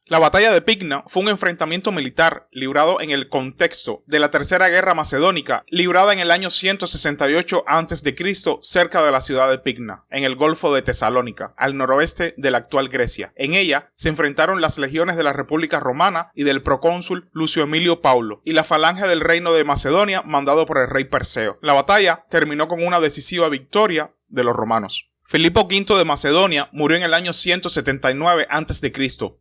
La batalla de Pigna fue un enfrentamiento militar librado en el contexto de la Tercera Guerra Macedónica, librada en el año 168 a.C. cerca de la ciudad de Pigna, en el Golfo de Tesalónica, al noroeste de la actual Grecia. En ella se enfrentaron las legiones de la República Romana y del procónsul Lucio Emilio Paulo, y la falange del reino de Macedonia mandado por el rey Perseo. La batalla terminó con una decisiva victoria de los romanos. Filipo V de Macedonia murió en el año 179 a.C.,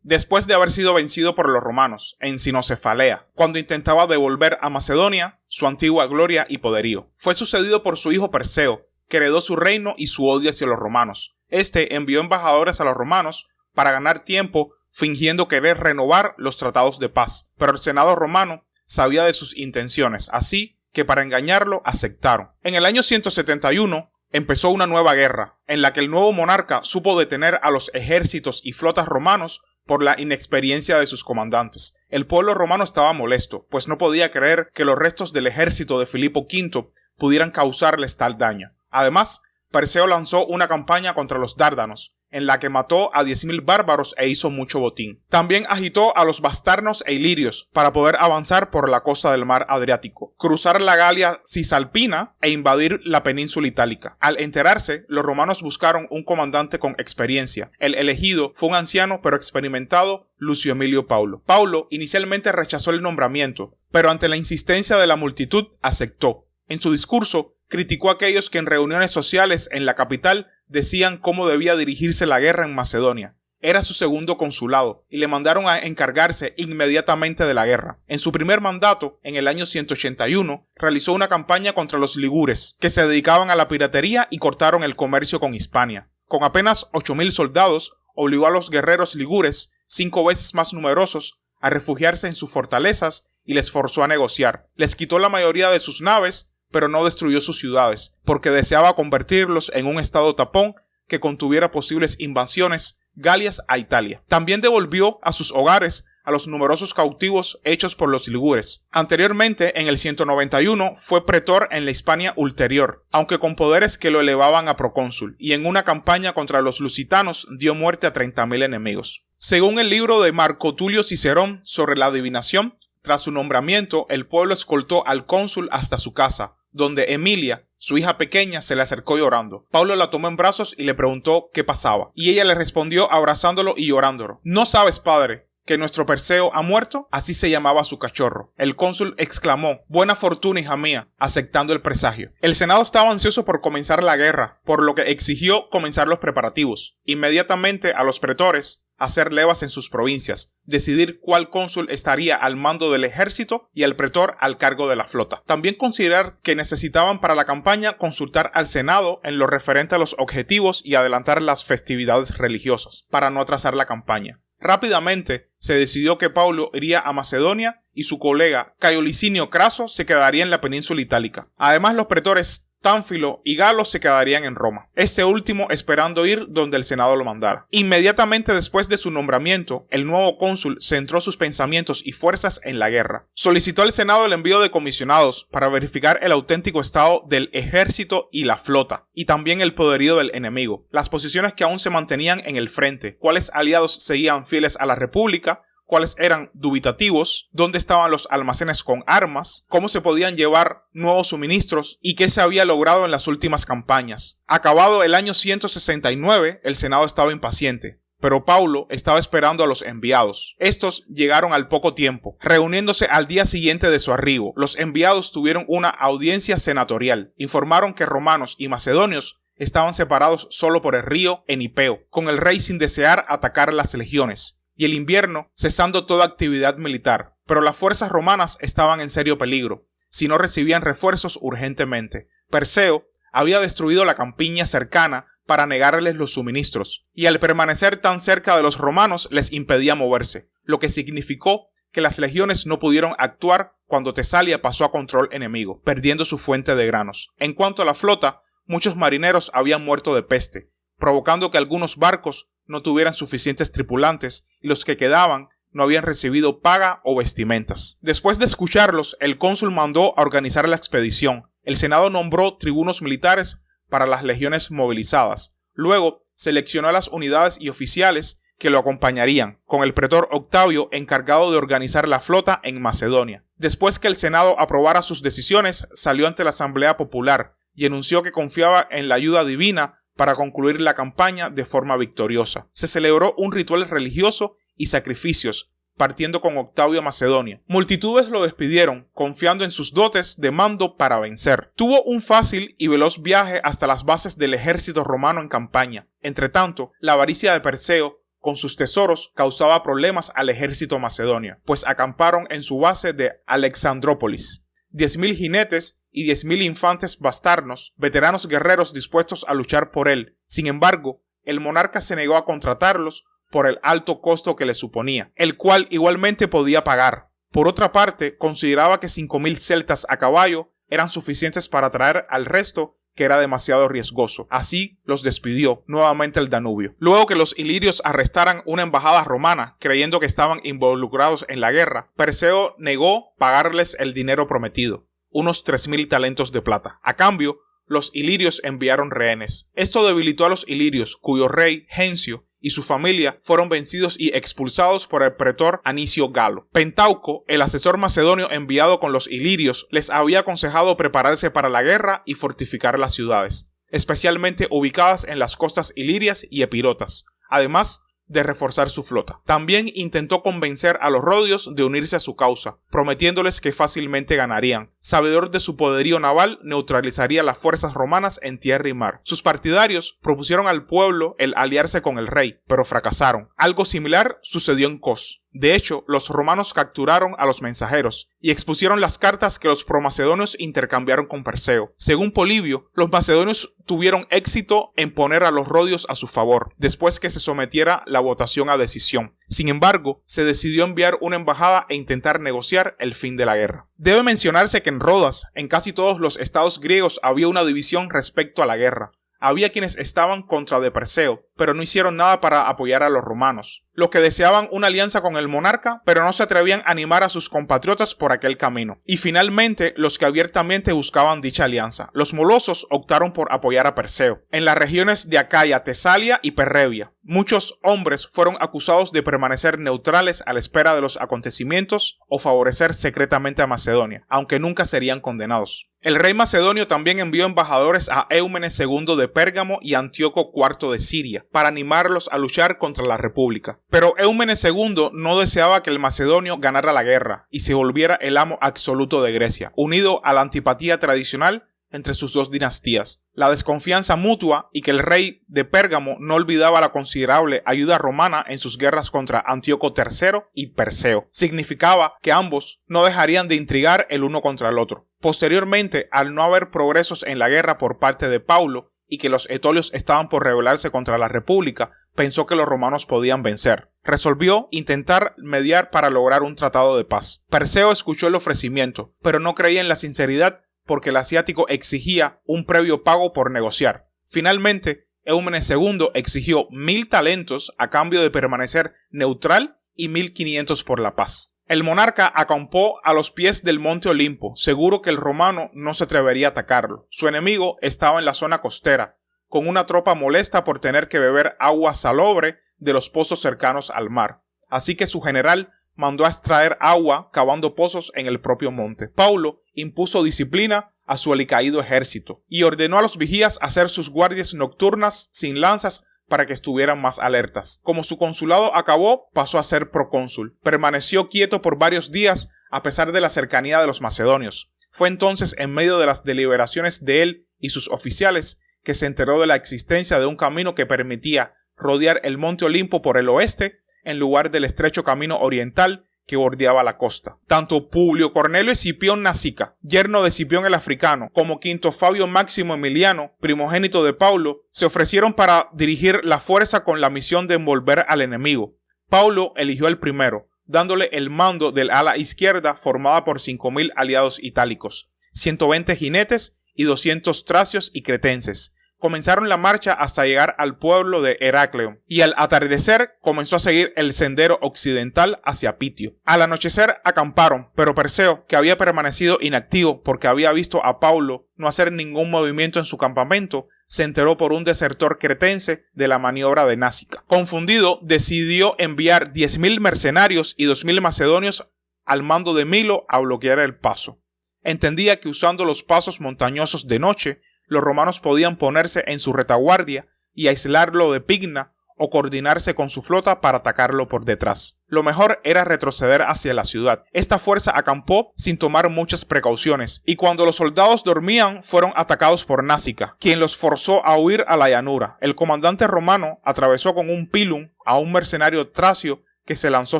después de haber sido vencido por los romanos, en Cinocefalea, cuando intentaba devolver a Macedonia su antigua gloria y poderío. Fue sucedido por su hijo Perseo, que heredó su reino y su odio hacia los romanos. Este envió embajadores a los romanos para ganar tiempo, fingiendo querer renovar los tratados de paz, pero el Senado romano sabía de sus intenciones, así que para engañarlo aceptaron. En el año 171, empezó una nueva guerra, en la que el nuevo monarca supo detener a los ejércitos y flotas romanos por la inexperiencia de sus comandantes. El pueblo romano estaba molesto, pues no podía creer que los restos del ejército de Filipo V pudieran causarles tal daño. Además, Perseo lanzó una campaña contra los dárdanos, en la que mató a 10.000 bárbaros e hizo mucho botín. También agitó a los bastarnos e ilirios para poder avanzar por la costa del mar Adriático, cruzar la Galia Cisalpina e invadir la península itálica. Al enterarse, los romanos buscaron un comandante con experiencia. El elegido fue un anciano pero experimentado, Lucio Emilio Paulo. Paulo inicialmente rechazó el nombramiento, pero ante la insistencia de la multitud aceptó. En su discurso, criticó a aquellos que en reuniones sociales en la capital decían cómo debía dirigirse la guerra en Macedonia. Era su segundo consulado y le mandaron a encargarse inmediatamente de la guerra. En su primer mandato, en el año 181, realizó una campaña contra los ligures, que se dedicaban a la piratería y cortaron el comercio con Hispania. Con apenas 8.000 soldados, obligó a los guerreros ligures, 5 veces más numerosos, a refugiarse en sus fortalezas y les forzó a negociar. Les quitó la mayoría de sus naves, pero no destruyó sus ciudades, porque deseaba convertirlos en un estado tapón que contuviera posibles invasiones galias a Italia. También devolvió a sus hogares a los numerosos cautivos hechos por los ligures. Anteriormente, en el 191, fue pretor en la Hispania Ulterior, aunque con poderes que lo elevaban a procónsul, y en una campaña contra los lusitanos dio muerte a 30.000 enemigos. Según el libro de Marco Tulio Cicerón sobre la adivinación, tras su nombramiento, el pueblo escoltó al cónsul hasta su casa, donde Emilia, su hija pequeña, se le acercó llorando. Paulo la tomó en brazos y le preguntó qué pasaba, y ella le respondió abrazándolo y llorándolo. ¿No sabes, padre, que nuestro Perseo ha muerto? Así se llamaba su cachorro. El cónsul exclamó: buena fortuna, hija mía, aceptando el presagio. El Senado estaba ansioso por comenzar la guerra, por lo que exigió comenzar los preparativos. Inmediatamente a los pretores hacer levas en sus provincias, decidir cuál cónsul estaría al mando del ejército y al pretor al cargo de la flota. También considerar que necesitaban para la campaña consultar al Senado en lo referente a los objetivos y adelantar las festividades religiosas, para no atrasar la campaña. Rápidamente se decidió que Paulo iría a Macedonia y su colega Cayo Licinio Craso se quedaría en la península itálica. Además, los pretores Tánfilo y Galo se quedarían en Roma, este último esperando ir donde el Senado lo mandara. Inmediatamente después de su nombramiento, el nuevo cónsul centró sus pensamientos y fuerzas en la guerra. Solicitó al Senado el envío de comisionados para verificar el auténtico estado del ejército y la flota, y también el poderío del enemigo, las posiciones que aún se mantenían en el frente, cuáles aliados seguían fieles a la República, cuáles eran dubitativos, dónde estaban los almacenes con armas, cómo se podían llevar nuevos suministros y qué se había logrado en las últimas campañas. Acabado el año 169, el Senado estaba impaciente, pero Paulo estaba esperando a los enviados. Estos llegaron al poco tiempo, reuniéndose al día siguiente de su arribo. Los enviados tuvieron una audiencia senatorial. Informaron que romanos y macedonios estaban separados solo por el río Enipeo, con el rey sin desear atacar las legiones, y el invierno cesando toda actividad militar, pero las fuerzas romanas estaban en serio peligro, si no recibían refuerzos urgentemente. Perseo había destruido la campiña cercana para negarles los suministros, y al permanecer tan cerca de los romanos les impedía moverse, lo que significó que las legiones no pudieron actuar cuando Tesalia pasó a control enemigo, perdiendo su fuente de granos. En cuanto a la flota, muchos marineros habían muerto de peste, provocando que algunos barcos no tuvieran suficientes tripulantes y los que quedaban no habían recibido paga o vestimentas. Después de escucharlos, el cónsul mandó a organizar la expedición. El Senado nombró tribunos militares para las legiones movilizadas. Luego, seleccionó a las unidades y oficiales que lo acompañarían, con el pretor Octavio encargado de organizar la flota en Macedonia. Después que el Senado aprobara sus decisiones, salió ante la Asamblea Popular y anunció que confiaba en la ayuda divina para concluir la campaña de forma victoriosa. Se celebró un ritual religioso y sacrificios, partiendo con Octavio a Macedonia. Multitudes lo despidieron, confiando en sus dotes de mando para vencer. Tuvo un fácil y veloz viaje hasta las bases del ejército romano en campaña. Entretanto, la avaricia de Perseo con sus tesoros causaba problemas al ejército macedonio, pues acamparon en su base de Alexandrópolis. 10.000 jinetes y 10.000 infantes bastarnos, veteranos guerreros dispuestos a luchar por él. Sin embargo, el monarca se negó a contratarlos por el alto costo que le suponía, el cual igualmente podía pagar. Por otra parte, consideraba que 5.000 celtas a caballo eran suficientes para atraer al resto, que era demasiado riesgoso. Así los despidió nuevamente el Danubio. Luego que los ilirios arrestaran una embajada romana, creyendo que estaban involucrados en la guerra, Perseo negó pagarles el dinero prometido, unos 3.000 talentos de plata. A cambio, los ilirios enviaron rehenes. Esto debilitó a los ilirios, cuyo rey, Gencio, y su familia fueron vencidos y expulsados por el pretor Anicio Galo. Pentauco, el asesor macedonio enviado con los ilirios, les había aconsejado prepararse para la guerra y fortificar las ciudades, especialmente ubicadas en las costas ilirias y epirotas, además de reforzar su flota. También intentó convencer a los rodios de unirse a su causa, prometiéndoles que fácilmente ganarían. Sabedor de su poderío naval, neutralizaría las fuerzas romanas en tierra y mar. Sus partidarios propusieron al pueblo el aliarse con el rey, pero fracasaron. Algo similar sucedió en Cos. De hecho, los romanos capturaron a los mensajeros y expusieron las cartas que los promacedonios intercambiaron con Perseo. Según Polibio, los macedonios tuvieron éxito en poner a los rodios a su favor, después que se sometiera la votación a decisión. Sin embargo, se decidió enviar una embajada e intentar negociar el fin de la guerra. Debe mencionarse que en Rodas, en casi todos los estados griegos, había una división respecto a la guerra. Había quienes estaban contra de Perseo, pero no hicieron nada para apoyar a los romanos, los que deseaban una alianza con el monarca, pero no se atrevían a animar a sus compatriotas por aquel camino. Y finalmente, los que abiertamente buscaban dicha alianza. Los molosos optaron por apoyar a Perseo. En las regiones de Acaya, Tesalia y Perrevia, muchos hombres fueron acusados de permanecer neutrales a la espera de los acontecimientos o favorecer secretamente a Macedonia, aunque nunca serían condenados. El rey macedonio también envió embajadores a Eumenes II de Pérgamo y Antíoco IV de Siria, para animarlos a luchar contra la república. Pero Eumenes II no deseaba que el macedonio ganara la guerra y se volviera el amo absoluto de Grecia, unido a la antipatía tradicional entre sus dos dinastías, la desconfianza mutua y que el rey de Pérgamo no olvidaba la considerable ayuda romana en sus guerras contra Antíoco III y Perseo. Significaba que ambos no dejarían de intrigar el uno contra el otro. Posteriormente, al no haber progresos en la guerra por parte de Paulo y que los etolios estaban por rebelarse contra la república, pensó que los romanos podían vencer. Resolvió intentar mediar para lograr un tratado de paz. Perseo escuchó el ofrecimiento, pero no creía en la sinceridad porque el asiático exigía un previo pago por negociar. Finalmente, Eumenes II exigió 1.000 talentos a cambio de permanecer neutral y 1.500 por la paz. El monarca acampó a los pies del monte Olimpo, seguro que el romano no se atrevería a atacarlo. Su enemigo estaba en la zona costera, con una tropa molesta por tener que beber agua salobre de los pozos cercanos al mar. Así que su general mandó a extraer agua cavando pozos en el propio monte. Paulo impuso disciplina a su alicaído ejército y ordenó a los vigías hacer sus guardias nocturnas sin lanzas para que estuvieran más alertas. Como su consulado acabó, pasó a ser procónsul. Permaneció quieto por varios días a pesar de la cercanía de los macedonios. Fue entonces en medio de las deliberaciones de él y sus oficiales que se enteró de la existencia de un camino que permitía rodear el monte Olimpo por el oeste en lugar del estrecho camino oriental que bordeaba la costa. Tanto Publio Cornelio Escipión Nasica, yerno de Escipión el africano, como Quinto Fabio Máximo Emiliano, primogénito de Paulo, se ofrecieron para dirigir la fuerza con la misión de envolver al enemigo. Paulo eligió el primero, dándole el mando del ala izquierda formada por 5.000 aliados itálicos, 120 jinetes y 200 tracios y cretenses. Comenzaron la marcha hasta llegar al pueblo de Heracleón y al atardecer comenzó a seguir el sendero occidental hacia Pitio. Al anochecer acamparon, pero Perseo, que había permanecido inactivo porque había visto a Paulo no hacer ningún movimiento en su campamento, se enteró por un desertor cretense de la maniobra de Násica. Confundido, decidió enviar 10.000 mercenarios y 2.000 macedonios al mando de Milo a bloquear el paso. Entendía que usando los pasos montañosos de noche, los romanos podían ponerse en su retaguardia y aislarlo de Pigna o coordinarse con su flota para atacarlo por detrás. Lo mejor era retroceder hacia la ciudad. Esta fuerza acampó sin tomar muchas precauciones, y cuando los soldados dormían fueron atacados por Násica, quien los forzó a huir a la llanura. El comandante romano atravesó con un pilum a un mercenario tracio que se lanzó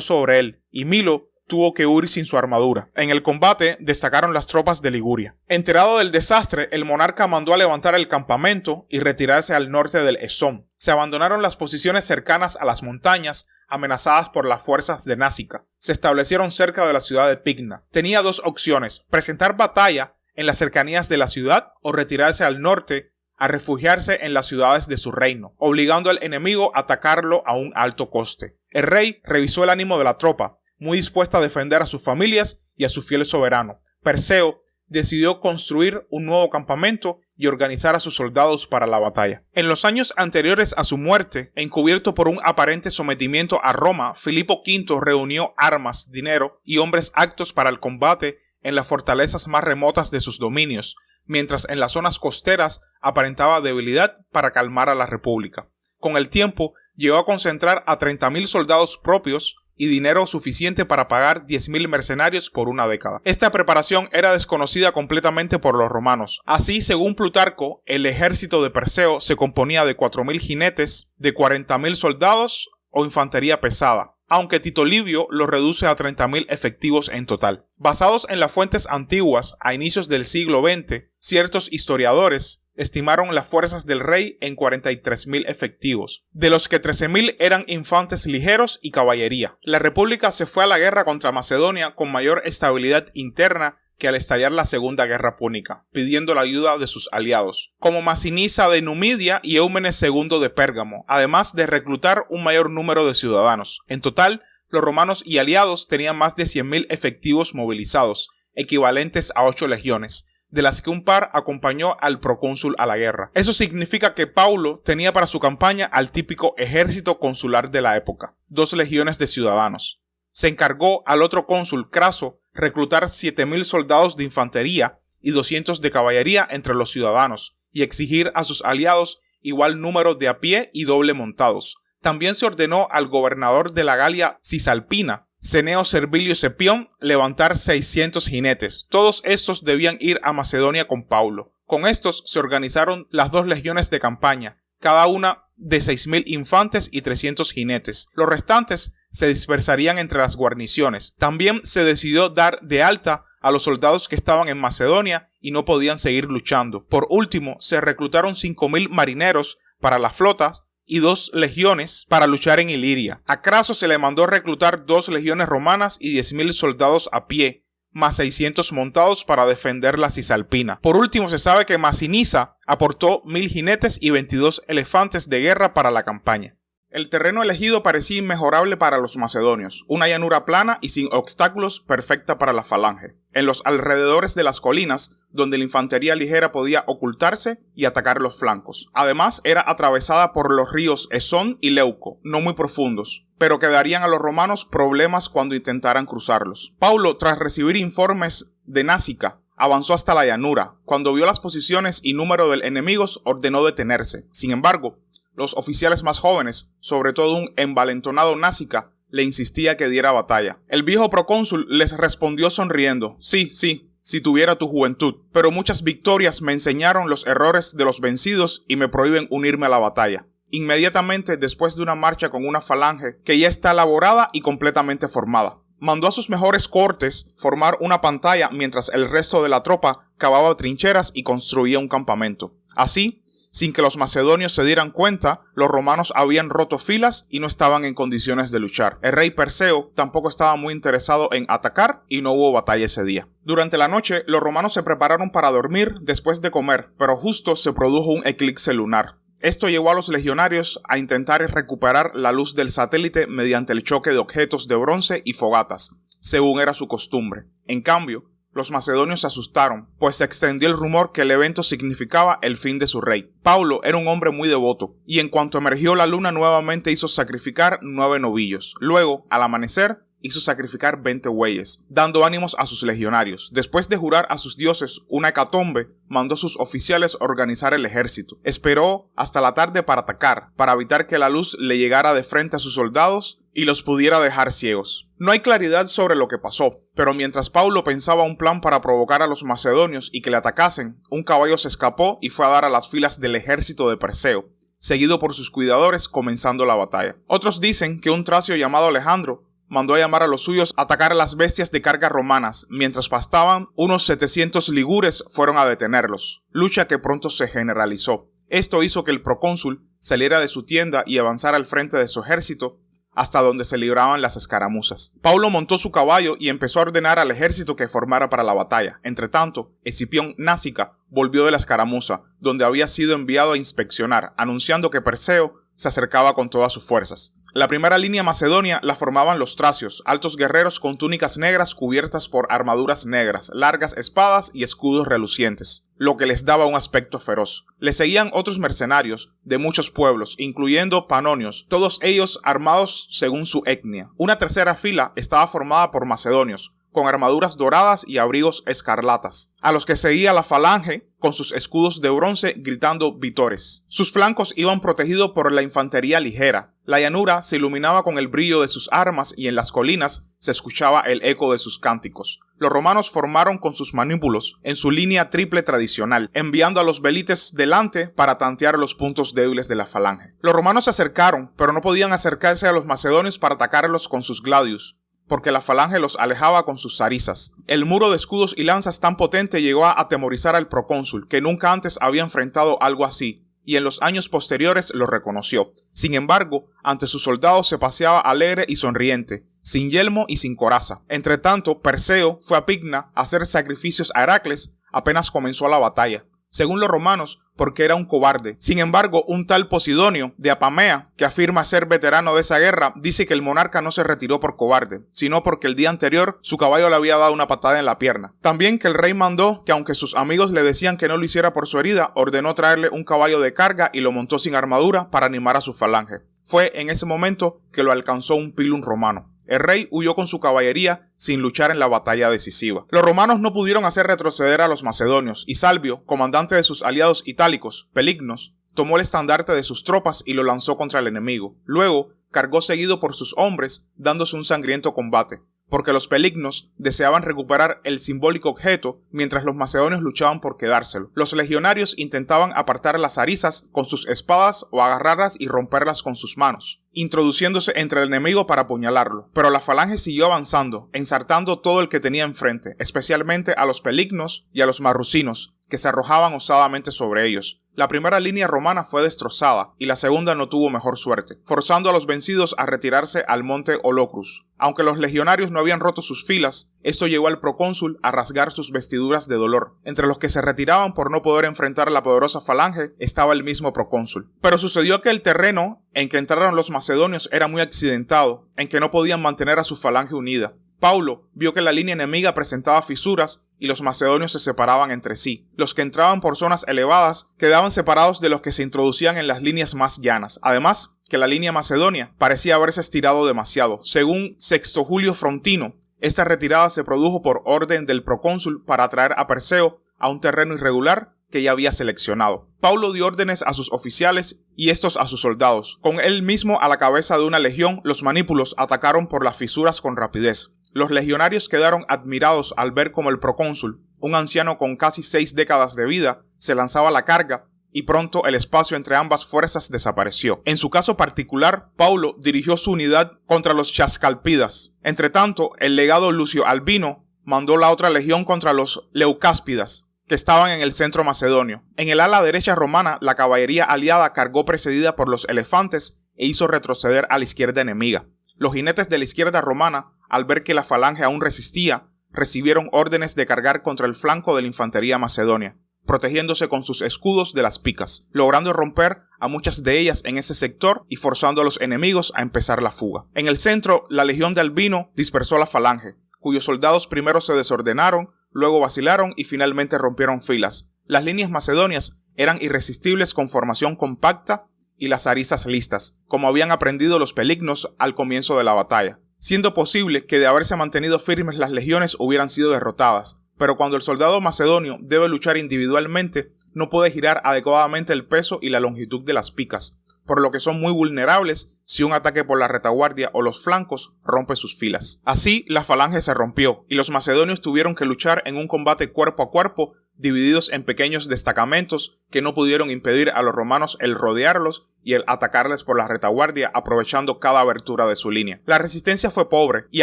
sobre él, y Milo tuvo que huir sin su armadura. En el combate destacaron las tropas de Liguria. Enterado del desastre, el monarca mandó a levantar el campamento y retirarse al norte del Esón. Se abandonaron las posiciones cercanas a las montañas, amenazadas por las fuerzas de Násica. Se establecieron cerca de la ciudad de Pigna. Tenía dos opciones: presentar batalla en las cercanías de la ciudad o retirarse al norte a refugiarse en las ciudades de su reino, obligando al enemigo a atacarlo a un alto coste. El rey revisó el ánimo de la tropa, muy dispuesta a defender a sus familias y a su fiel soberano. Perseo decidió construir un nuevo campamento y organizar a sus soldados para la batalla. En los años anteriores a su muerte, encubierto por un aparente sometimiento a Roma, Filipo V reunió armas, dinero y hombres aptos para el combate en las fortalezas más remotas de sus dominios, mientras en las zonas costeras aparentaba debilidad para calmar a la república. Con el tiempo, llegó a concentrar a 30.000 soldados propios y dinero suficiente para pagar 10.000 mercenarios por una década. Esta preparación era desconocida completamente por los romanos. Así, según Plutarco, el ejército de Perseo se componía de 4.000 jinetes, de 40.000 soldados o infantería pesada, aunque Tito Livio lo reduce a 30.000 efectivos en total. Basados en las fuentes antiguas, a inicios del siglo XX, ciertos historiadores estimaron las fuerzas del rey en 43.000 efectivos, de los que 13.000 eran infantes ligeros y caballería. La república se fue a la guerra contra Macedonia con mayor estabilidad interna que al estallar la Segunda Guerra Púnica, pidiendo la ayuda de sus aliados, como Masinisa de Numidia y Eumenes II de Pérgamo, además de reclutar un mayor número de ciudadanos. En total, los romanos y aliados tenían más de 100.000 efectivos movilizados, equivalentes a 8 legiones, de las que un par acompañó al procónsul a la guerra. Eso significa que Paulo tenía para su campaña al típico ejército consular de la época, 2 legiones de ciudadanos. Se encargó al otro cónsul, Craso, reclutar 7.000 soldados de infantería y 200 de caballería entre los ciudadanos, y exigir a sus aliados igual número de a pie y doble montados. También se ordenó al gobernador de la Galia Cisalpina, Cneo Servilio Cepión, levantar 600 jinetes. Todos estos debían ir a Macedonia con Paulo. Con estos se organizaron las 2 legiones de campaña, cada una de 6.000 infantes y 300 jinetes. Los restantes se dispersarían entre las guarniciones. También se decidió dar de alta a los soldados que estaban en Macedonia y no podían seguir luchando. Por último, se reclutaron 5.000 marineros para la flota y 2 legiones para luchar en Iliria. A Craso se le mandó reclutar 2 legiones romanas y 10.000 soldados a pie, más 600 montados para defender la Cisalpina. Por último, se sabe que Masinisa aportó 1.000 jinetes y 22 elefantes de guerra para la campaña. El terreno elegido parecía inmejorable para los macedonios, una llanura plana y sin obstáculos perfecta para la falange. En los alrededores de las colinas, donde la infantería ligera podía ocultarse y atacar los flancos. Además, era atravesada por los ríos Esón y Leuco, no muy profundos, pero que darían a los romanos problemas cuando intentaran cruzarlos. Paulo, tras recibir informes de Násica, avanzó hasta la llanura. Cuando vio las posiciones y número del enemigo, ordenó detenerse. Sin embargo, los oficiales más jóvenes, sobre todo un envalentonado Násica, le insistía que diera batalla. El viejo procónsul les respondió sonriendo: sí, si tuviera tu juventud, pero muchas victorias me enseñaron los errores de los vencidos y me prohíben unirme a la batalla. Inmediatamente después de una marcha con una falange que ya está elaborada y completamente formada, mandó a sus mejores cohortes formar una pantalla mientras el resto de la tropa cavaba trincheras y construía un campamento. Así, sin que los macedonios se dieran cuenta, los romanos habían roto filas y no estaban en condiciones de luchar. El rey Perseo tampoco estaba muy interesado en atacar y no hubo batalla ese día. Durante la noche, los romanos se prepararon para dormir después de comer, pero justo se produjo un eclipse lunar. Esto llevó a los legionarios a intentar recuperar la luz del satélite mediante el choque de objetos de bronce y fogatas, según era su costumbre. En cambio, Los macedonios se asustaron, pues se extendió el rumor que el evento significaba el fin de su rey. Paulo era un hombre muy devoto, y en cuanto emergió la luna nuevamente hizo sacrificar 9 novillos. Luego, al amanecer, hizo sacrificar 20 bueyes, dando ánimos a sus legionarios. Después de jurar a sus dioses una hecatombe, mandó a sus oficiales organizar el ejército. Esperó hasta la tarde para atacar, para evitar que la luz le llegara de frente a sus soldados y los pudiera dejar ciegos. No hay claridad sobre lo que pasó, pero mientras Paulo pensaba un plan para provocar a los macedonios y que le atacasen, un caballo se escapó y fue a dar a las filas del ejército de Perseo, seguido por sus cuidadores, comenzando la batalla. Otros dicen que un tracio llamado Alejandro mandó a llamar a los suyos a atacar a las bestias de carga romanas. Mientras pastaban, unos 700 ligures fueron a detenerlos, lucha que pronto se generalizó. Esto hizo que el procónsul saliera de su tienda y avanzara al frente de su ejército hasta donde se libraban las escaramuzas. Paulo montó su caballo y empezó a ordenar al ejército que formara para la batalla. Entretanto, Escipión Násica volvió de la escaramuza, donde había sido enviado a inspeccionar, anunciando que Perseo se acercaba con todas sus fuerzas. La primera línea macedonia la formaban los tracios, altos guerreros con túnicas negras cubiertas por armaduras negras, largas espadas y escudos relucientes, lo que les daba un aspecto feroz. Le seguían otros mercenarios de muchos pueblos, incluyendo panonios, todos ellos armados según su etnia. Una tercera fila estaba formada por macedonios, con armaduras doradas y abrigos escarlatas, a los que seguía la falange con sus escudos de bronce gritando vitores. Sus flancos iban protegidos por la infantería ligera. La llanura se iluminaba con el brillo de sus armas y en las colinas se escuchaba el eco de sus cánticos. Los romanos formaron con sus manípulos en su línea triple tradicional, enviando a los velites delante para tantear los puntos débiles de la falange. Los romanos se acercaron, pero no podían acercarse a los macedonios para atacarlos con sus gladius, porque la falange los alejaba con sus zarizas. El muro de escudos y lanzas tan potente llegó a atemorizar al procónsul, que nunca antes había enfrentado algo así, y en los años posteriores lo reconoció. Sin embargo, ante sus soldados se paseaba alegre y sonriente, sin yelmo y sin coraza. Entretanto, Perseo fue a Pigna a hacer sacrificios a Heracles apenas comenzó la batalla, según los romanos, porque era un cobarde. Sin embargo, un tal Posidonio de Apamea, que afirma ser veterano de esa guerra, dice que el monarca no se retiró por cobarde, sino porque el día anterior su caballo le había dado una patada en la pierna. También que el rey mandó que, aunque sus amigos le decían que no lo hiciera por su herida, ordenó traerle un caballo de carga y lo montó sin armadura para animar a su falange. Fue en ese momento que lo alcanzó un pilum romano. El rey huyó con su caballería sin luchar en la batalla decisiva. Los romanos no pudieron hacer retroceder a los macedonios, y Salvio, comandante de sus aliados itálicos, Pelignos, tomó el estandarte de sus tropas y lo lanzó contra el enemigo. Luego, cargó seguido por sus hombres, dándose un sangriento combate, porque los Pelignos deseaban recuperar el simbólico objeto mientras los macedonios luchaban por quedárselo. Los legionarios intentaban apartar las zarizas con sus espadas o agarrarlas y romperlas con sus manos, introduciéndose entre el enemigo para apuñalarlo. Pero la falange siguió avanzando, ensartando todo el que tenía enfrente, especialmente a los Pelignos y a los marrucinos, que se arrojaban osadamente sobre ellos. La primera línea romana fue destrozada y la segunda no tuvo mejor suerte, forzando a los vencidos a retirarse al monte Holocrus. Aunque los legionarios no habían roto sus filas, esto llevó al procónsul a rasgar sus vestiduras de dolor. Entre los que se retiraban por no poder enfrentar a la poderosa falange estaba el mismo procónsul. Pero sucedió que el terreno en que entraron los macedonios era muy accidentado, en que no podían mantener a su falange unida. Paulo vio que la línea enemiga presentaba fisuras y los macedonios se separaban entre sí. Los que entraban por zonas elevadas quedaban separados de los que se introducían en las líneas más llanas. Además, que la línea macedonia parecía haberse estirado demasiado. Según Sexto Julio Frontino, esta retirada se produjo por orden del procónsul para atraer a Perseo a un terreno irregular que ya había seleccionado. Paulo dio órdenes a sus oficiales y estos a sus soldados. Con él mismo a la cabeza de una legión, los manípulos atacaron por las fisuras con rapidez. Los legionarios quedaron admirados al ver cómo el procónsul, un anciano con casi 6 décadas de vida, se lanzaba a la carga y pronto el espacio entre ambas fuerzas desapareció. En su caso particular, Paulo dirigió su unidad contra los chascalpidas. Entretanto, el legado Lucio Albino mandó la otra legión contra los leucáspidas, que estaban en el centro macedonio. En el ala derecha romana, la caballería aliada cargó precedida por los elefantes e hizo retroceder a la izquierda enemiga. Los jinetes de la izquierda romana, al ver que la falange aún resistía, recibieron órdenes de cargar contra el flanco de la infantería macedonia, protegiéndose con sus escudos de las picas, logrando romper a muchas de ellas en ese sector y forzando a los enemigos a empezar la fuga. En el centro, la legión de Albino dispersó la falange, cuyos soldados primero se desordenaron, luego vacilaron y finalmente rompieron filas. Las líneas macedonias eran irresistibles con formación compacta y las aristas listas, como habían aprendido los pelignos al comienzo de la batalla, siendo posible que de haberse mantenido firmes las legiones hubieran sido derrotadas, pero cuando el soldado macedonio debe luchar individualmente, no puede girar adecuadamente el peso y la longitud de las picas, por lo que son muy vulnerables si un ataque por la retaguardia o los flancos rompe sus filas. Así, la falange se rompió y los macedonios tuvieron que luchar en un combate cuerpo a cuerpo, divididos en pequeños destacamentos que no pudieron impedir a los romanos el rodearlos y el atacarles por la retaguardia, aprovechando cada abertura de su línea. La resistencia fue pobre y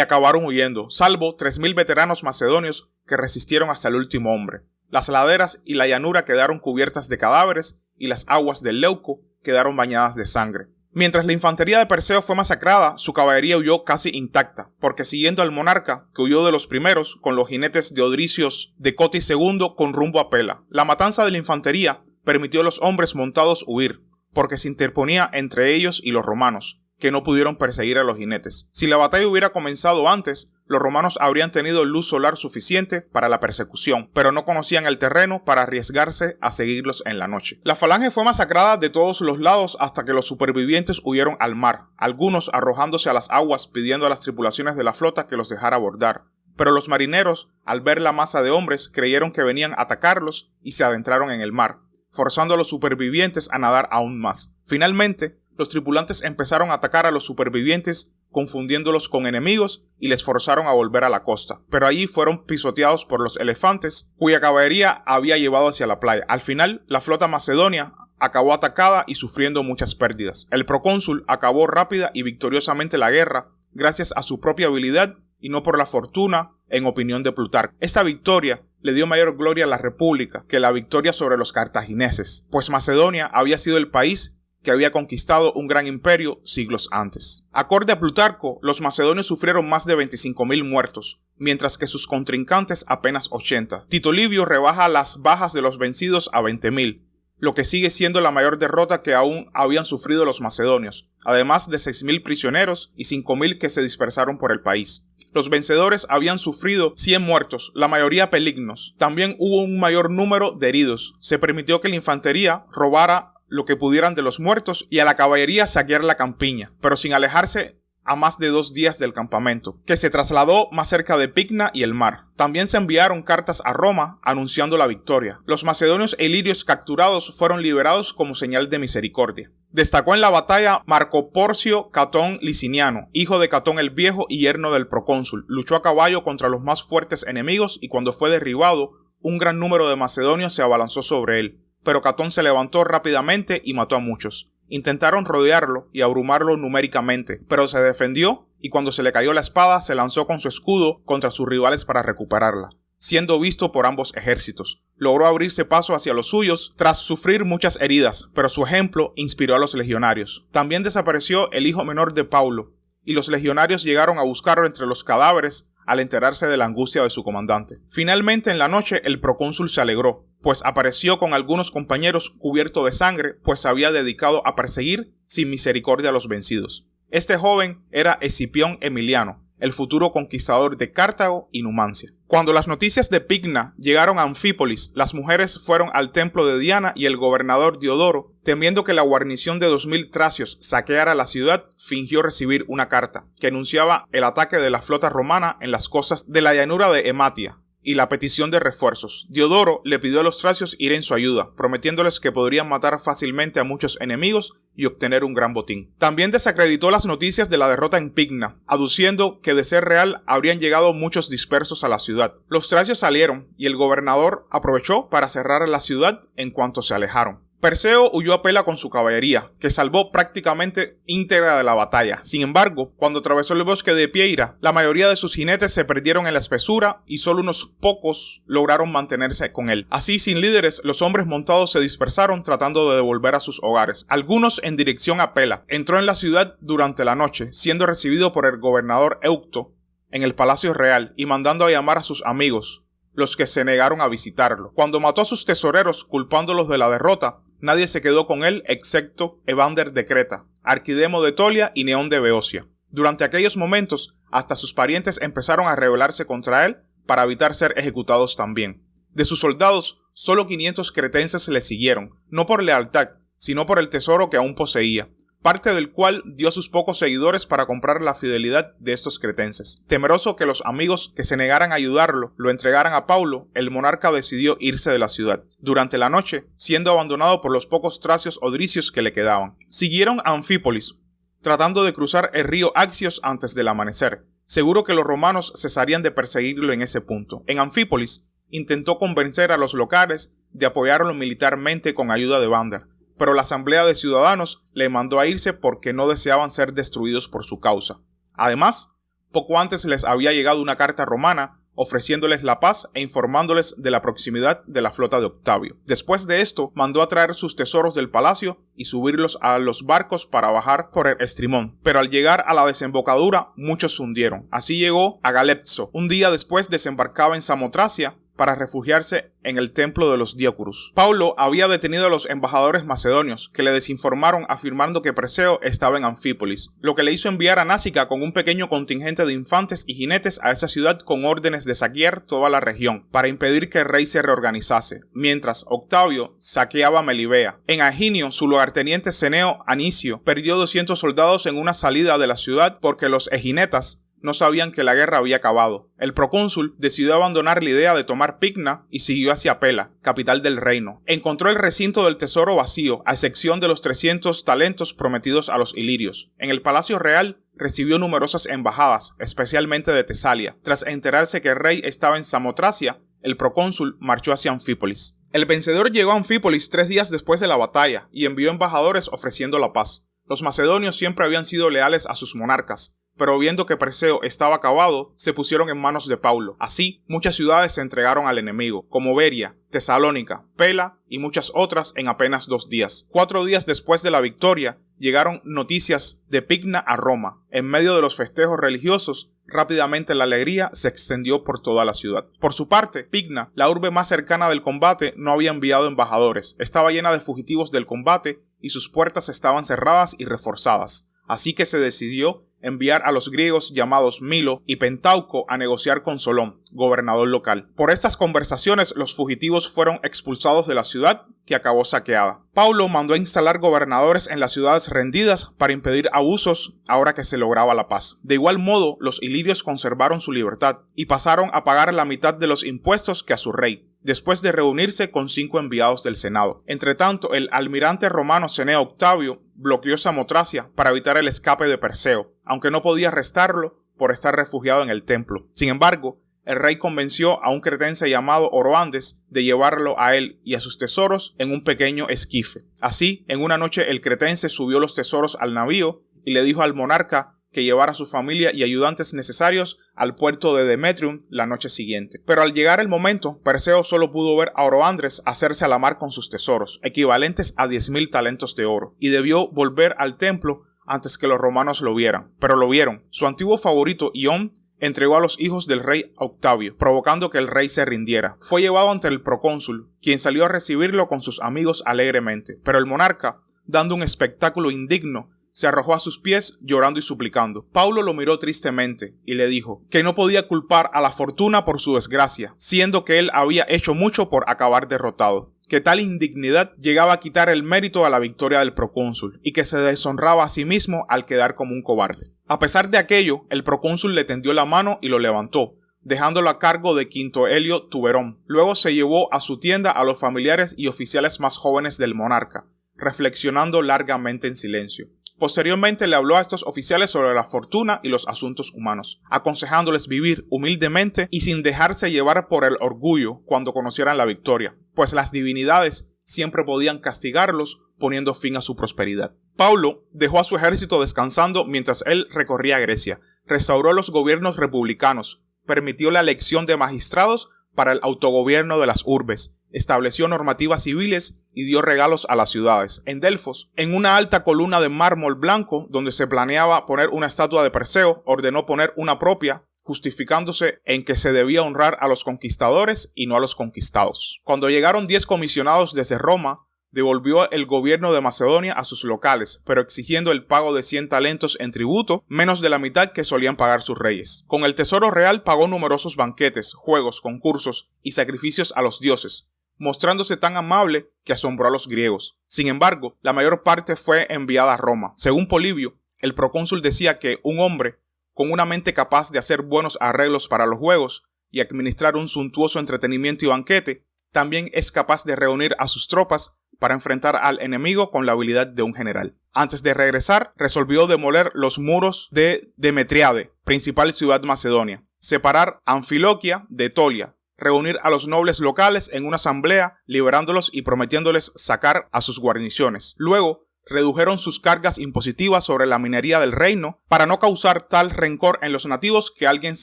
acabaron huyendo, salvo 3.000 veteranos macedonios que resistieron hasta el último hombre. Las laderas y la llanura quedaron cubiertas de cadáveres y las aguas del Leuco quedaron bañadas de sangre. Mientras la infantería de Perseo fue masacrada, su caballería huyó casi intacta, porque siguiendo al monarca, que huyó de los primeros, con los jinetes de Odricios de Cotis II con rumbo a Pela. La matanza de la infantería permitió a los hombres montados huir, porque se interponía entre ellos y los romanos, que no pudieron perseguir a los jinetes. Si la batalla hubiera comenzado antes, los romanos habrían tenido luz solar suficiente para la persecución, pero no conocían el terreno para arriesgarse a seguirlos en la noche. La falange fue masacrada de todos los lados hasta que los supervivientes huyeron al mar, algunos arrojándose a las aguas pidiendo a las tripulaciones de la flota que los dejara abordar. Pero los marineros, al ver la masa de hombres, creyeron que venían a atacarlos y se adentraron en el mar, forzando a los supervivientes a nadar aún más. Finalmente, los tripulantes empezaron a atacar a los supervivientes, confundiéndolos con enemigos, y les forzaron a volver a la costa. Pero allí fueron pisoteados por los elefantes, cuya caballería había llevado hacia la playa. Al final, la flota macedonia acabó atacada y sufriendo muchas pérdidas. El procónsul acabó rápida y victoriosamente la guerra, gracias a su propia habilidad y no por la fortuna, en opinión de Plutarco. Esta victoria le dio mayor gloria a la república que la victoria sobre los cartagineses, pues Macedonia había sido el país que había conquistado un gran imperio siglos antes. Acorde a Plutarco, los macedonios sufrieron más de 25.000 muertos, mientras que sus contrincantes apenas 80. Tito Livio rebaja las bajas de los vencidos a 20.000, lo que sigue siendo la mayor derrota que aún habían sufrido los macedonios, además de 6.000 prisioneros y 5.000 que se dispersaron por el país. Los vencedores habían sufrido 100 muertos, la mayoría pelignos. También hubo un mayor número de heridos. Se permitió que la infantería robara lo que pudieran de los muertos y a la caballería saquear la campiña, pero sin alejarse a más de 2 días del campamento, que se trasladó más cerca de Picna y el mar. También se enviaron cartas a Roma anunciando la victoria. Los macedonios e ilirios capturados fueron liberados como señal de misericordia. Destacó en la batalla Marco Porcio Catón Liciniano, hijo de Catón el Viejo y yerno del procónsul. Luchó a caballo contra los más fuertes enemigos y cuando fue derribado, un gran número de macedonios se abalanzó sobre él. Pero Catón se levantó rápidamente y mató a muchos. Intentaron rodearlo y abrumarlo numéricamente, pero se defendió y cuando se le cayó la espada se lanzó con su escudo contra sus rivales para recuperarla, siendo visto por ambos ejércitos. Logró abrirse paso hacia los suyos tras sufrir muchas heridas, pero su ejemplo inspiró a los legionarios. También desapareció el hijo menor de Paulo, y los legionarios llegaron a buscarlo entre los cadáveres al enterarse de la angustia de su comandante. Finalmente, en la noche, el procónsul se alegró, pues apareció con algunos compañeros cubierto de sangre, pues se había dedicado a perseguir sin misericordia a los vencidos. Este joven era Escipión Emiliano, el futuro conquistador de Cartago y Numancia. Cuando las noticias de Picna llegaron a Anfípolis, las mujeres fueron al templo de Diana y el gobernador Diodoro, temiendo que la guarnición de 2.000 tracios saqueara la ciudad, fingió recibir una carta que anunciaba el ataque de la flota romana en las costas de la llanura de Ematia y la petición de refuerzos. Diodoro le pidió a los tracios ir en su ayuda, prometiéndoles que podrían matar fácilmente a muchos enemigos y obtener un gran botín. También desacreditó las noticias de la derrota en Picna, aduciendo que de ser real habrían llegado muchos dispersos a la ciudad. Los tracios salieron y el gobernador aprovechó para cerrar la ciudad en cuanto se alejaron. Perseo huyó a Pela con su caballería, que salvó prácticamente íntegra de la batalla. Sin embargo, cuando atravesó el bosque de Pieira, la mayoría de sus jinetes se perdieron en la espesura y solo unos pocos lograron mantenerse con él. Así, sin líderes, los hombres montados se dispersaron tratando de devolver a sus hogares, algunos en dirección a Pela. Entró en la ciudad durante la noche, siendo recibido por el gobernador Eucto en el palacio real y mandando a llamar a sus amigos, los que se negaron a visitarlo. Cuando mató a sus tesoreros culpándolos de la derrota, nadie se quedó con él excepto Evander de Creta, Arquidemo de Tolia y Neón de Beocia. Durante aquellos momentos, hasta sus parientes empezaron a rebelarse contra él para evitar ser ejecutados también. De sus soldados, solo 500 cretenses le siguieron, no por lealtad, sino por el tesoro que aún poseía, parte del cual dio a sus pocos seguidores para comprar la fidelidad de estos cretenses. Temeroso que los amigos que se negaran a ayudarlo lo entregaran a Paulo, el monarca decidió irse de la ciudad. Durante la noche, siendo abandonado por los pocos tracios odricios que le quedaban. Siguieron a Anfípolis, tratando de cruzar el río Axios antes del amanecer. Seguro que los romanos cesarían de perseguirlo en ese punto. En Anfípolis, intentó convencer a los locales de apoyarlo militarmente con ayuda de Vander, pero la asamblea de ciudadanos le mandó a irse porque no deseaban ser destruidos por su causa. Además, poco antes les había llegado una carta romana ofreciéndoles la paz e informándoles de la proximidad de la flota de Octavio. Después de esto, mandó a traer sus tesoros del palacio y subirlos a los barcos para bajar por el estrimón. Pero al llegar a la desembocadura, muchos se hundieron. Así llegó a Galepso. Un día después desembarcaba en Samotracia para refugiarse en el templo de los Diócuros. Paulo había detenido a los embajadores macedonios, que le desinformaron afirmando que Perseo estaba en Anfípolis, lo que le hizo enviar a Násica con un pequeño contingente de infantes y jinetes a esa ciudad con órdenes de saquear toda la región, para impedir que el rey se reorganizase, mientras Octavio saqueaba Melibea. En Aginio, su lugarteniente Ceneo Anicio perdió 200 soldados en una salida de la ciudad porque los eginetas no sabían que la guerra había acabado. El procónsul decidió abandonar la idea de tomar Picna y siguió hacia Pela, capital del reino. Encontró el recinto del tesoro vacío, a excepción de los 300 talentos prometidos a los ilirios. En el palacio real recibió numerosas embajadas, especialmente de Tesalia. Tras enterarse que el rey estaba en Samotracia, el procónsul marchó hacia Anfípolis. El vencedor llegó a Anfípolis 3 días después de la batalla y envió embajadores ofreciendo la paz. Los macedonios siempre habían sido leales a sus monarcas, pero viendo que Perseo estaba acabado, se pusieron en manos de Paulo. Así, muchas ciudades se entregaron al enemigo, como Beria, Tesalónica, Pela y muchas otras en apenas 2 días. 4 días después de la victoria, llegaron noticias de Picna a Roma. En medio de los festejos religiosos, rápidamente la alegría se extendió por toda la ciudad. Por su parte, Picna, la urbe más cercana del combate, no había enviado embajadores. Estaba llena de fugitivos del combate y sus puertas estaban cerradas y reforzadas. Así que se decidió enviar a los griegos llamados Milo y Pentauco a negociar con Solón, gobernador local. Por estas conversaciones, los fugitivos fueron expulsados de la ciudad, que acabó saqueada. Paulo mandó a instalar gobernadores en las ciudades rendidas para impedir abusos ahora que se lograba la paz. De igual modo, los ilirios conservaron su libertad y pasaron a pagar la mitad de los impuestos que a su rey, después de reunirse con 5 enviados del Senado. Entretanto, el almirante romano Ceneo Octavio bloqueó Samotracia para evitar el escape de Perseo, aunque no podía arrestarlo por estar refugiado en el templo. Sin embargo, el rey convenció a un cretense llamado Oroandes de llevarlo a él y a sus tesoros en un pequeño esquife. Así, en una noche el cretense subió los tesoros al navío y le dijo al monarca que llevara a su familia y ayudantes necesarios al puerto de Demetrium la noche siguiente. Pero al llegar el momento, Perseo solo pudo ver a Oroandres hacerse a la mar con sus tesoros, equivalentes a 10,000 talentos de oro, y debió volver al templo antes que los romanos lo vieran. Pero lo vieron. Su antiguo favorito, Ión, entregó a los hijos del rey Octavio, provocando que el rey se rindiera. Fue llevado ante el procónsul, quien salió a recibirlo con sus amigos alegremente. Pero el monarca, dando un espectáculo indigno, se arrojó a sus pies llorando y suplicando. Paulo lo miró tristemente y le dijo que no podía culpar a la fortuna por su desgracia, siendo que él había hecho mucho por acabar derrotado, que tal indignidad llegaba a quitar el mérito a la victoria del procónsul y que se deshonraba a sí mismo al quedar como un cobarde. A pesar de aquello, el procónsul le tendió la mano y lo levantó, dejándolo a cargo de Quinto Helio Tuberón. Luego se llevó a su tienda a los familiares y oficiales más jóvenes del monarca, reflexionando largamente en silencio. Posteriormente le habló a estos oficiales sobre la fortuna y los asuntos humanos, aconsejándoles vivir humildemente y sin dejarse llevar por el orgullo cuando conocieran la victoria, pues las divinidades siempre podían castigarlos poniendo fin a su prosperidad. Paulo dejó a su ejército descansando mientras él recorría Grecia, restauró los gobiernos republicanos, permitió la elección de magistrados para el autogobierno de las urbes, estableció normativas civiles y dio regalos a las ciudades. En Delfos, en una alta columna de mármol blanco donde se planeaba poner una estatua de Perseo, ordenó poner una propia, justificándose en que se debía honrar a los conquistadores y no a los conquistados. Cuando llegaron 10 comisionados desde Roma, devolvió el gobierno de Macedonia a sus locales, pero exigiendo el pago de 100 talentos en tributo, menos de la mitad que solían pagar sus reyes. Con el tesoro real pagó numerosos banquetes, juegos, concursos y sacrificios a los dioses, mostrándose tan amable que asombró a los griegos. Sin embargo, la mayor parte fue enviada a Roma. Según Polibio, el procónsul decía que un hombre con una mente capaz de hacer buenos arreglos para los juegos y administrar un suntuoso entretenimiento y banquete, también es capaz de reunir a sus tropas para enfrentar al enemigo con la habilidad de un general. Antes de regresar, resolvió demoler los muros de Demetriade, principal ciudad macedonia, separar Anfiloquia de Etolia, reunir a los nobles locales en una asamblea, liberándolos y prometiéndoles sacar a sus guarniciones. Luego, redujeron sus cargas impositivas sobre la minería del reino para no causar tal rencor en los nativos que alguien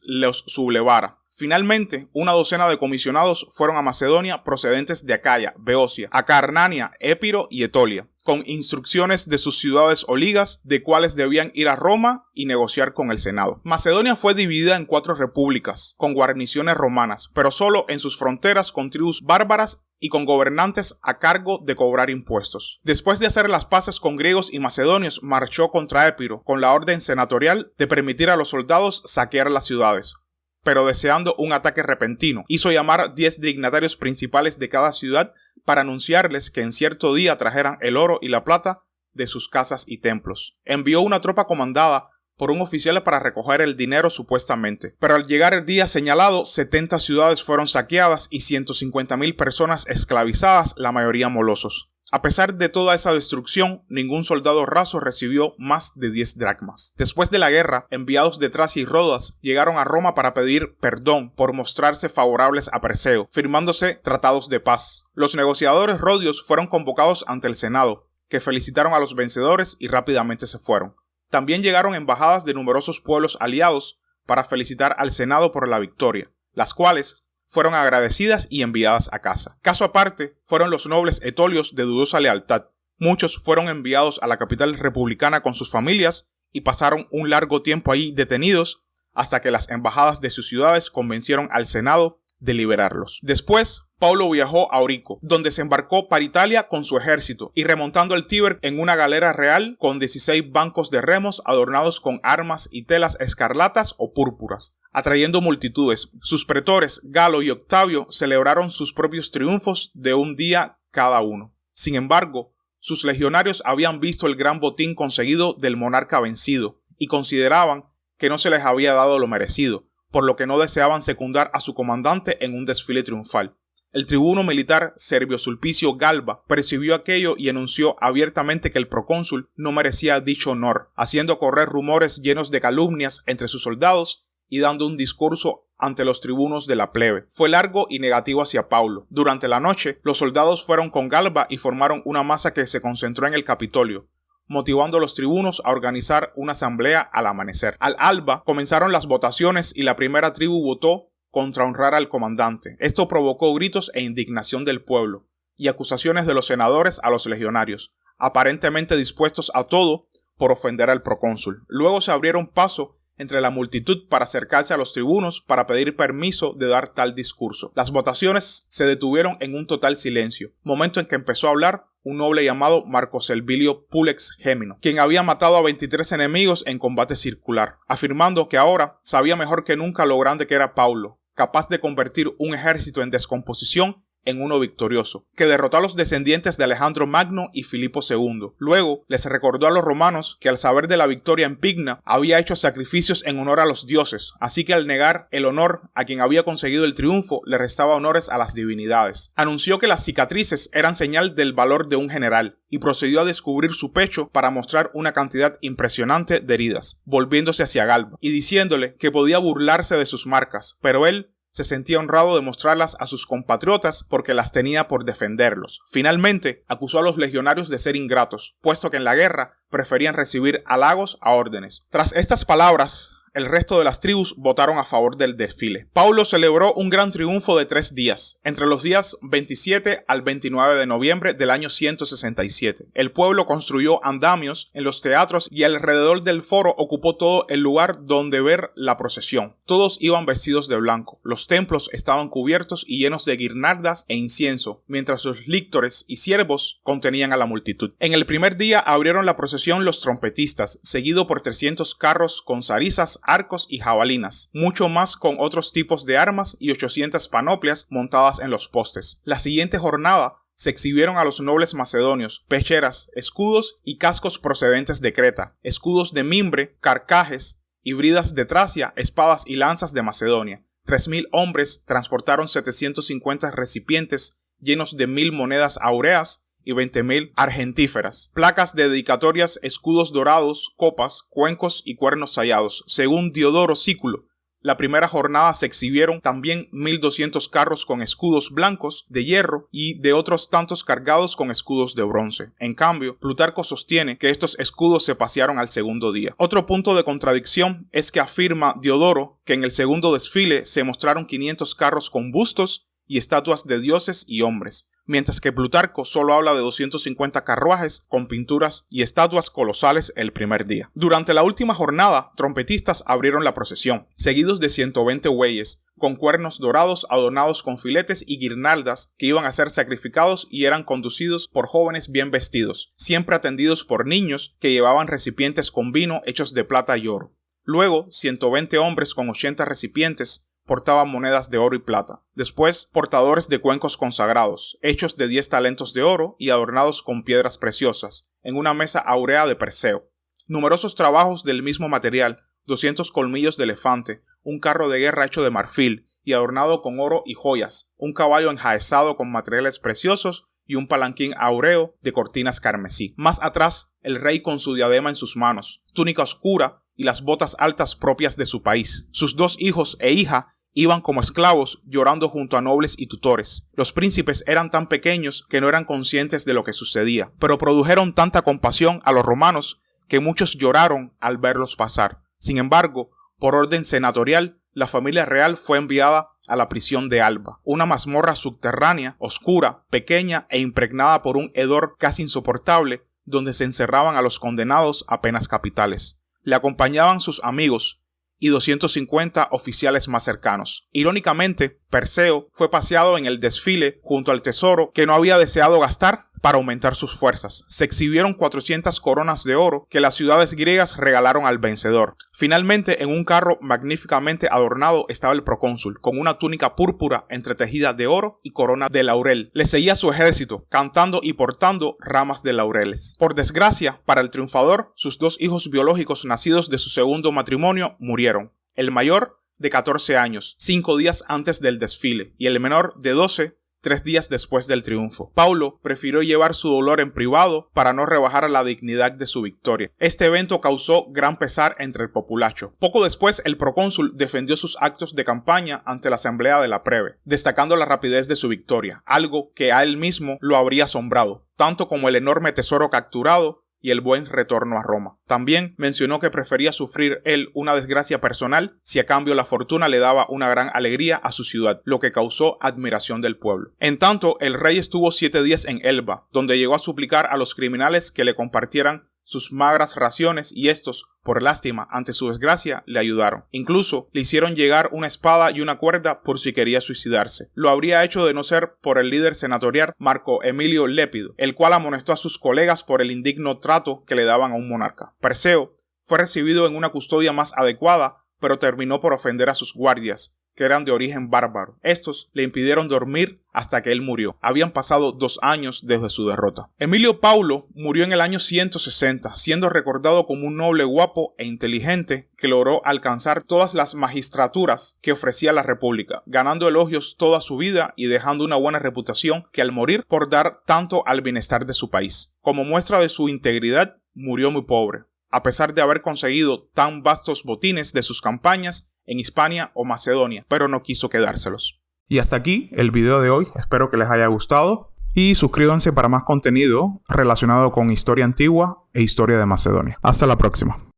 los sublevara. Finalmente, una docena de comisionados fueron a Macedonia procedentes de Acaya, Beocia, Acarnania, Épiro y Etolia, con instrucciones de sus ciudades o ligas de cuáles debían ir a Roma y negociar con el Senado. Macedonia fue dividida en 4 repúblicas, con guarniciones romanas, pero solo en sus fronteras con tribus bárbaras y con gobernantes a cargo de cobrar impuestos. Después de hacer las paces con griegos y macedonios, marchó contra Épiro con la orden senatorial de permitir a los soldados saquear las ciudades. Pero deseando un ataque repentino, hizo llamar 10 dignatarios principales de cada ciudad para anunciarles que en cierto día trajeran el oro y la plata de sus casas y templos. Envió una tropa comandada por un oficial para recoger el dinero supuestamente, pero al llegar el día señalado, 70 ciudades fueron saqueadas y 150,000 personas esclavizadas, la mayoría molosos. A pesar de toda esa destrucción, ningún soldado raso recibió más de 10 dracmas. Después de la guerra, enviados de Tracia y Rodas llegaron a Roma para pedir perdón por mostrarse favorables a Perseo, firmándose tratados de paz. Los negociadores rodios fueron convocados ante el Senado, que felicitaron a los vencedores y rápidamente se fueron. También llegaron embajadas de numerosos pueblos aliados para felicitar al Senado por la victoria, las cuales fueron agradecidas y enviadas a casa. Caso aparte fueron los nobles etolios de dudosa lealtad. Muchos fueron enviados a la capital republicana con sus familias y pasaron un largo tiempo ahí detenidos hasta que las embajadas de sus ciudades convencieron al Senado de liberarlos. Después, Paulo viajó a Orico, donde se embarcó para Italia con su ejército y remontando el Tíber en una galera real con 16 bancos de remos adornados con armas y telas escarlatas o púrpuras, atrayendo multitudes. Sus pretores, Galo y Octavio, celebraron sus propios triunfos de un día cada uno. Sin embargo, sus legionarios habían visto el gran botín conseguido del monarca vencido y consideraban que no se les había dado lo merecido, por lo que no deseaban secundar a su comandante en un desfile triunfal. El tribuno militar Servio Sulpicio Galba percibió aquello y anunció abiertamente que el procónsul no merecía dicho honor, haciendo correr rumores llenos de calumnias entre sus soldados y dando un discurso ante los tribunos de la plebe. Fue largo y negativo hacia Paulo. Durante la noche, los soldados fueron con Galba y formaron una masa que se concentró en el Capitolio, motivando a los tribunos a organizar una asamblea al amanecer. Al alba comenzaron las votaciones y la primera tribu votó contra honrar al comandante. Esto provocó gritos e indignación del pueblo y acusaciones de los senadores a los legionarios, aparentemente dispuestos a todo por ofender al procónsul. Luego se abrieron paso entre la multitud para acercarse a los tribunos para pedir permiso de dar tal discurso. Las votaciones se detuvieron en un total silencio, momento en que empezó a hablar un noble llamado Marco Servilio Pulex Gémino, quien había matado a 23 enemigos en combate circular, afirmando que ahora sabía mejor que nunca lo grande que era Paulo, capaz de convertir un ejército en descomposición en uno victorioso, que derrotó a los descendientes de Alejandro Magno y Filipo II. Luego les recordó a los romanos que al saber de la victoria en Pigna había hecho sacrificios en honor a los dioses, así que al negar el honor a quien había conseguido el triunfo le restaba honores a las divinidades. Anunció que las cicatrices eran señal del valor de un general y procedió a descubrir su pecho para mostrar una cantidad impresionante de heridas, volviéndose hacia Galba y diciéndole que podía burlarse de sus marcas, pero él se sentía honrado de mostrarlas a sus compatriotas porque las tenía por defenderlos. Finalmente, acusó a los legionarios de ser ingratos, puesto que en la guerra preferían recibir halagos a órdenes. Tras estas palabras, El resto de las tribus votaron a favor del desfile. Paulo celebró un gran triunfo de 3 días, entre los días 27 al 29 de noviembre del año 167. El pueblo construyó andamios en los teatros y alrededor del foro ocupó todo el lugar donde ver la procesión. Todos iban vestidos de blanco. Los templos estaban cubiertos y llenos de guirnaldas e incienso, mientras los líctores y siervos contenían a la multitud. En el primer día abrieron la procesión los trompetistas, seguido por 300 carros con zarizas, arcos y jabalinas, mucho más con otros tipos de armas y 800 panoplias montadas en los postes. La siguiente jornada se exhibieron a los nobles macedonios, pecheras, escudos y cascos procedentes de Creta, escudos de mimbre, carcajes, híbridas de Tracia, espadas y lanzas de Macedonia. 3.000 hombres transportaron 750 recipientes llenos de 1.000 monedas áureas y 20.000 argentíferas, placas de dedicatorias, escudos dorados, copas, cuencos y cuernos tallados. Según Diodoro Sículo, la primera jornada se exhibieron también 1.200 carros con escudos blancos de hierro y de otros tantos cargados con escudos de bronce. En cambio, Plutarco sostiene que estos escudos se pasearon al segundo día. Otro punto de contradicción es que afirma Diodoro que en el segundo desfile se mostraron 500 carros con bustos y estatuas de dioses y hombres, mientras que Plutarco solo habla de 250 carruajes con pinturas y estatuas colosales el primer día. Durante la última jornada, trompetistas abrieron la procesión, seguidos de 120 bueyes, con cuernos dorados adornados con filetes y guirnaldas que iban a ser sacrificados y eran conducidos por jóvenes bien vestidos, siempre atendidos por niños que llevaban recipientes con vino hechos de plata y oro. Luego, 120 hombres con 80 recipientes portaban monedas de oro y plata. Después, portadores de cuencos consagrados, hechos de 10 talentos de oro y adornados con piedras preciosas, en una mesa áurea de Perseo. Numerosos trabajos del mismo material, 200 colmillos de elefante, un carro de guerra hecho de marfil y adornado con oro y joyas, un caballo enjaezado con materiales preciosos y un palanquín áureo de cortinas carmesí. Más atrás, el rey con su diadema en sus manos, túnica oscura y las botas altas propias de su país. Sus 2 hijos e hija iban como esclavos llorando junto a nobles y tutores. Los príncipes eran tan pequeños que no eran conscientes de lo que sucedía, pero produjeron tanta compasión a los romanos que muchos lloraron al verlos pasar. Sin embargo, por orden senatorial, la familia real fue enviada a la prisión de Alba, una mazmorra subterránea, oscura, pequeña e impregnada por un hedor casi insoportable, donde se encerraban a los condenados a penas capitales. Le acompañaban sus amigos y 250 oficiales más cercanos. Irónicamente, Perseo fue paseado en el desfile junto al tesoro que no había deseado gastar para aumentar sus fuerzas. Se exhibieron 400 coronas de oro que las ciudades griegas regalaron al vencedor. Finalmente, en un carro magníficamente adornado estaba el procónsul, con una túnica púrpura entretejida de oro y corona de laurel. Le seguía su ejército, cantando y portando ramas de laureles. Por desgracia, para el triunfador, sus 2 hijos biológicos nacidos de su segundo matrimonio murieron. El mayor, de 14 años, 5 días antes del desfile, y el menor, de 12, 3 días después del triunfo. Paulo prefirió llevar su dolor en privado para no rebajar la dignidad de su victoria. Este evento causó gran pesar entre el populacho. Poco después, el procónsul defendió sus actos de campaña ante la asamblea de la plebe, destacando la rapidez de su victoria, algo que a él mismo lo habría asombrado, tanto como el enorme tesoro capturado y el buen retorno a Roma. También mencionó que prefería sufrir él una desgracia personal si a cambio la fortuna le daba una gran alegría a su ciudad, lo que causó admiración del pueblo. En tanto, el rey estuvo 7 días en Elba, donde llegó a suplicar a los criminales que le compartieran sus magras raciones y estos, por lástima ante su desgracia, le ayudaron. Incluso le hicieron llegar una espada y una cuerda por si quería suicidarse. Lo habría hecho de no ser por el líder senatorial Marco Emilio Lépido, el cual amonestó a sus colegas por el indigno trato que le daban a un monarca. Perseo fue recibido en una custodia más adecuada, pero terminó por ofender a sus guardias, que eran de origen bárbaro. Estos le impidieron dormir hasta que él murió. Habían pasado 2 años desde su derrota. Emilio Paulo murió en el año 160, siendo recordado como un noble guapo e inteligente que logró alcanzar todas las magistraturas que ofrecía la República, ganando elogios toda su vida y dejando una buena reputación que al morir por dar tanto al bienestar de su país. Como muestra de su integridad, murió muy pobre, a pesar de haber conseguido tan vastos botines de sus campañas en Hispania o Macedonia, pero no quiso quedárselos. Y hasta aquí el video de hoy, espero que les haya gustado y suscríbanse para más contenido relacionado con historia antigua e historia de Macedonia. Hasta la próxima.